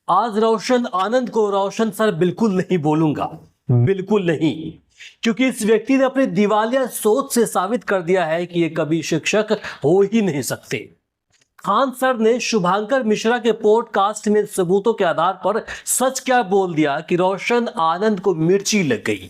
आज रोशन आनंद को रोशन सर बिल्कुल नहीं बोलूंगा, बिल्कुल नहीं, क्योंकि इस व्यक्ति ने अपनी दिवालिया सोच से साबित कर दिया है कि ये कभी शिक्षक हो ही नहीं सकते। खान सर ने शुभांकर मिश्रा के पॉडकास्ट में सबूतों के आधार पर सच क्या बोल दिया कि रोशन आनंद को मिर्ची लग गई।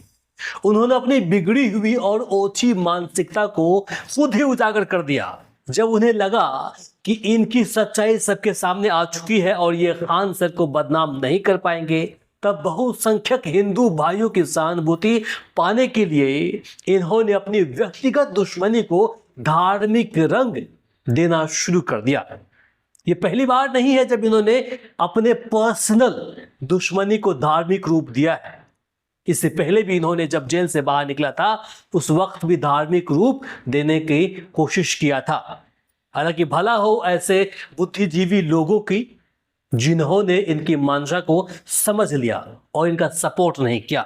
उन्होंने अपनी बिगड़ी हुई और ओछी मानसिकता को खुद ही उजागर कर दिया। जब उन्हें लगा कि इनकी सच्चाई सबके सामने आ चुकी है और ये खान सर को बदनाम नहीं कर पाएंगे, तब बहुसंख्यक हिंदू भाइयों की सहानुभूति पाने के लिए इन्होंने अपनी व्यक्तिगत दुश्मनी को धार्मिक रंग देना शुरू कर दिया। ये पहली बार नहीं है जब इन्होंने अपने पर्सनल दुश्मनी को धार्मिक रूप दिया है। इससे पहले भी इन्होंने जब जेल से बाहर निकला था उस वक्त भी धार्मिक रूप देने की कोशिश किया था। हालांकि भला हो ऐसे बुद्धिजीवी लोगों की जिन्होंने इनकी मंशा को समझ लिया और इनका सपोर्ट नहीं किया।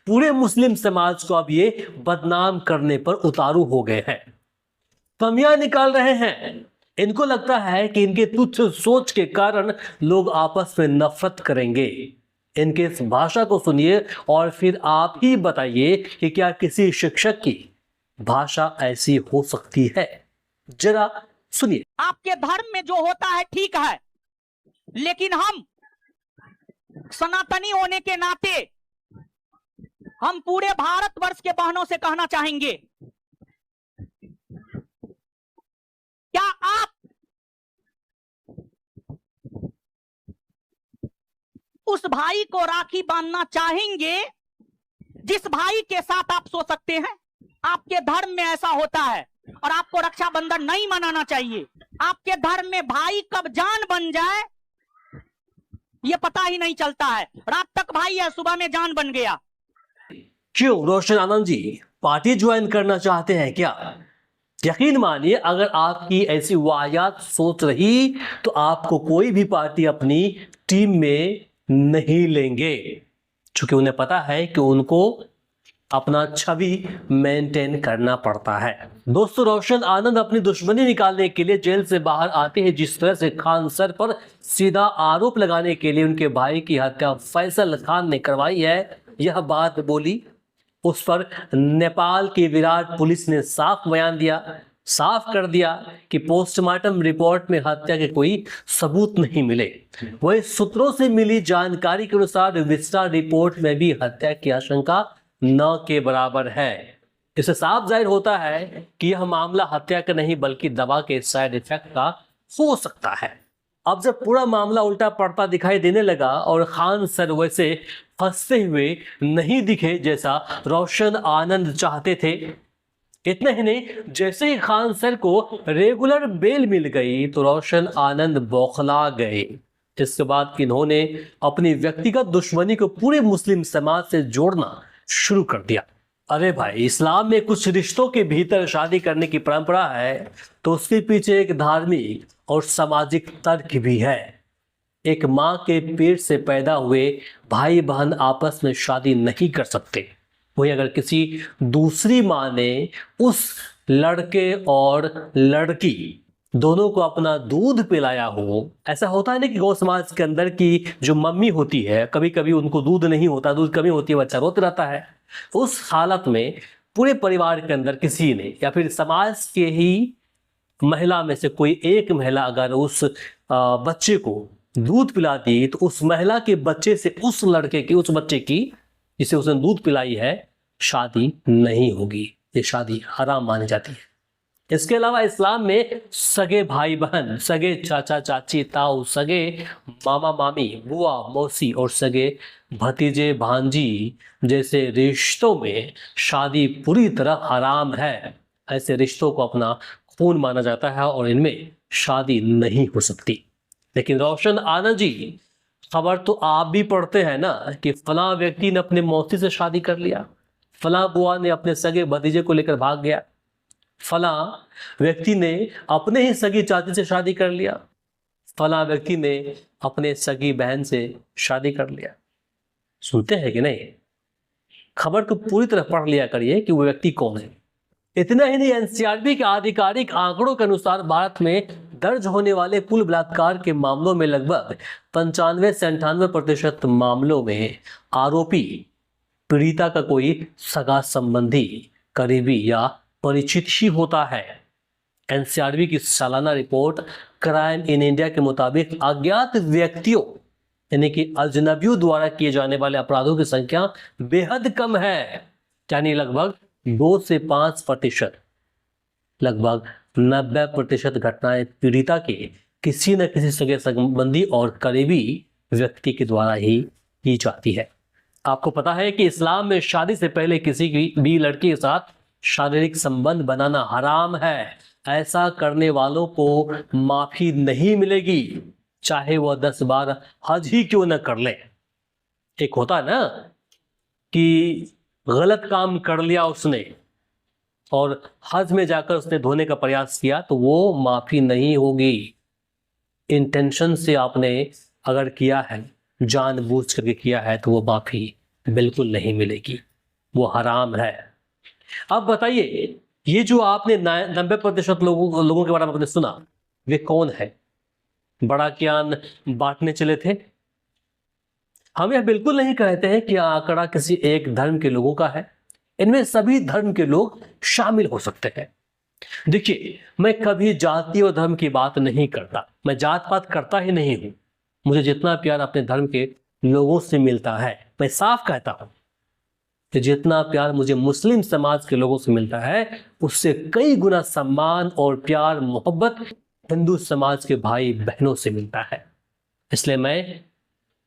पूरे मुस्लिम समाज को अब ये बदनाम करने पर उतारू हो गए हैं, कमियां निकाल रहे हैं। इनको लगता है कि इनके तुच्छ सोच के कारण लोग आपस में नफरत करेंगे। इनके इस भाषा को सुनिए और फिर आप ही बताइए कि क्या किसी शिक्षक की भाषा ऐसी हो सकती है। जरा सुनिए। आपके धर्म में जो होता है ठीक है, लेकिन हम सनातनी होने के नाते हम पूरे भारतवर्ष के बहनों से कहना चाहेंगे, क्या आप उस भाई को राखी बांधना चाहेंगे जिस भाई के साथ आप सो सकते हैं? आपके धर्म में ऐसा होता है और आपको रक्षाबंधन नहीं मनाना चाहिए। आपके धर्म में भाई कब जान बन जाए ये पता ही नहीं चलता है। रात तक भाई है, सुबह में जान बन गया। क्यों रोशन आनंद जी पार्टी ज्वाइन करना चाहते हैं क्या? यकीन मानिए अगर आपकी ऐसी वाहियात सोच रही तो आपको कोई भी पार्टी अपनी टीम में नहीं लेंगे, क्योंकि उन्हें पता है कि उनको अपना छवि मेंटेन करना पड़ता है। दोस्तों, रोशन आनंद अपनी दुश्मनी निकालने के लिए जेल से बाहर आते हैं। जिस तरह से खान सर पर सीधा आरोप लगाने के लिए उनके भाई की हत्या फैसल खान ने करवाई है, यह बात बोली, उस पर नेपाल की विराट पुलिस ने साफ बयान दिया, साफ कर दिया कि पोस्टमार्टम रिपोर्ट में हत्या के कोई सबूत नहीं मिले। वही सूत्रों से मिली जानकारी के अनुसार विस्टा रिपोर्ट में भी हत्या की आशंका न के बराबर है। इससे साफ जाहिर होता है कि यह मामला हत्या का नहीं बल्कि दवा के साइड इफेक्ट का हो सकता है। अब जब पूरा मामला उल्टा पड़ता दिखाई देने लगा और खान सर वैसे फंसते हुए नहीं दिखे जैसा रोशन आनंद चाहते थे, इतना ही नहीं, जैसे ही खान सर को रेगुलर बेल मिल गई तो रोशन आनंद बौखला गए। इसके बाद इन्होंने अपनी व्यक्तिगत दुश्मनी को पूरे मुस्लिम समाज से जोड़ना शुरू कर दिया। अरे भाई, इस्लाम में कुछ रिश्तों के भीतर शादी करने की परंपरा है तो उसके पीछे एक धार्मिक और सामाजिक तर्क भी है। एक माँ के पेट से पैदा हुए भाई बहन आपस में शादी नहीं कर सकते। वही अगर किसी दूसरी माँ ने उस लड़के और लड़की दोनों को अपना दूध पिलाया हो, ऐसा होता है ना कि गौ समाज के अंदर की जो मम्मी होती है, कभी कभी उनको दूध नहीं होता, दूध कमी होती है, बच्चा रोते रहता है। उस हालत में पूरे परिवार के अंदर किसी ने या फिर समाज के ही महिला में से कोई एक महिला अगर उस बच्चे को दूध पिला दी तो उस महिला के बच्चे से उस लड़के की, उस बच्चे की जिसे उसने दूध पिलाई है, शादी नहीं होगी। ये शादी हराम मानी जाती है। इसके अलावा इस्लाम में सगे भाई बहन, सगे चाचा चाची, ताऊ, सगे मामा मामी, बुआ मौसी और सगे भतीजे भांजी जैसे रिश्तों में शादी पूरी तरह हराम है। ऐसे रिश्तों को अपना खून माना जाता है और इनमें शादी नहीं हो सकती। लेकिन रोशन आनंद जी, खबर तो आप भी पढ़ते हैं ना कि फला व्यक्ति ने अपने मौसी से शादी कर लिया, फला बुआ ने अपने सगे भतीजे को लेकर भाग गया, फला व्यक्ति ने अपने ही सगी चाची से शादी कर लिया, फला व्यक्ति ने अपने सगी बहन से शादी कर लिया। सुनते हैं कि नहीं? खबर को पूरी तरह पढ़ लिया करिए कि वो व्यक्ति कौन है। इतना ही नहीं, एनसीआरबी के आधिकारिक आंकड़ों के अनुसार भारत में दर्ज होने वाले कुल बलात्कार के मामलों में लगभग 95 से 98% मामलों में आरोपी पीड़िता का कोई सगा संबंधी, करीबी या परिचित ही होता है। एनसीआरबी की सालाना रिपोर्ट क्राइम इन इंडिया के मुताबिक अज्ञात व्यक्तियों यानी कि अजनबियों द्वारा किए जाने वाले अपराधों की संख्या बेहद कम है, यानी लगभग 2 से 5%। लगभग 90% घटनाएं पीड़िता के किसी न किसी सगे संबंधी और करीबी व्यक्ति के द्वारा ही की जाती है। आपको पता है कि इस्लाम में शादी से पहले किसी की भी लड़की के साथ शारीरिक संबंध बनाना हराम है। ऐसा करने वालों को माफी नहीं मिलेगी, चाहे वह 10 बार हज ही क्यों न कर ले। एक होता है ना कि गलत काम कर लिया उसने और हज में जाकर उसने धोने का प्रयास किया, तो वो माफी नहीं होगी। इंटेंशन से आपने अगर किया है, जानबूझ करके किया है, तो वो माफी बिल्कुल नहीं मिलेगी, वो हराम है। अब बताइए, ये जो आपने 90% लोगों के बारे में आपने सुना, वे कौन है? बड़ा ज्ञान बांटने चले थे? हम यह बिल्कुल नहीं कहते हैं कि आंकड़ा किसी एक धर्म के लोगों का है। इनमें सभी धर्म के लोग शामिल हो सकते हैं। देखिए, मैं कभी जाति और धर्म की बात नहीं करता, मैं जात पात करता ही नहीं हूं। मुझे जितना प्यार अपने धर्म के लोगों से मिलता है, मैं साफ कहता हूं कि जितना प्यार मुझे मुस्लिम समाज के लोगों से मिलता है, उससे कई गुना सम्मान और प्यार मोहब्बत हिंदू समाज के भाई बहनों से मिलता है। इसलिए मैं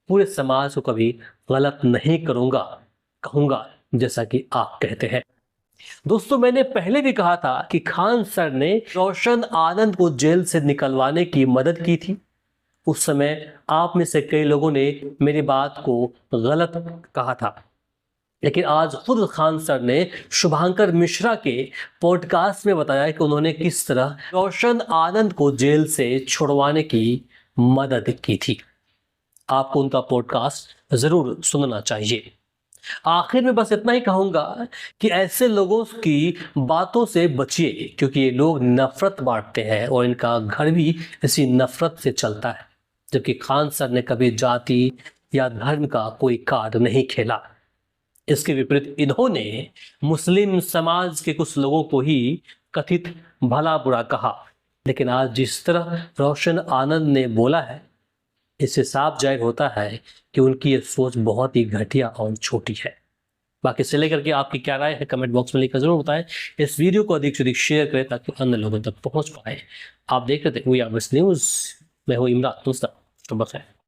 पूरे समाज को कभी गलत नहीं कहूंगा जैसा कि आप कहते हैं। दोस्तों, मैंने पहले भी कहा था कि खान सर ने रोशन आनंद को जेल से निकलवाने की मदद की थी। उस समय आप में से कई लोगों ने मेरी बात को गलत कहा था, लेकिन आज खुद खान सर ने शुभांकर मिश्रा के पॉडकास्ट में बताया कि उन्होंने किस तरह रोशन आनंद को जेल से छुड़वाने की मदद की थी। आपको उनका पॉडकास्ट जरूर सुनना चाहिए। आखिर में बस इतना ही कहूंगा कि ऐसे लोगों की बातों से बचिए, क्योंकि ये लोग नफरत बांटते हैं और इनका घर भी इसी नफरत से चलता है। जबकि खान सर ने कभी जाति या धर्म का कोई कार्ड नहीं खेला। इसके विपरीत इन्होंने मुस्लिम समाज के कुछ लोगों को ही कथित भला बुरा कहा। लेकिन आज जिस तरह रोशन आनंद ने बोला है, इससे साफ जाहिर होता है कि उनकी ये सोच बहुत ही घटिया और छोटी है। बाकी से लेकर के आपकी क्या राय है, कमेंट बॉक्स में लिखकर जरूर बताएं। इस वीडियो को अधिक से अधिक शेयर करें ताकि अन्य लोगों तक पहुंच पाए। आप देख रहे थे वी आर न्यूज़, मैं हूं इमरान मुस्तफा। तो बस है।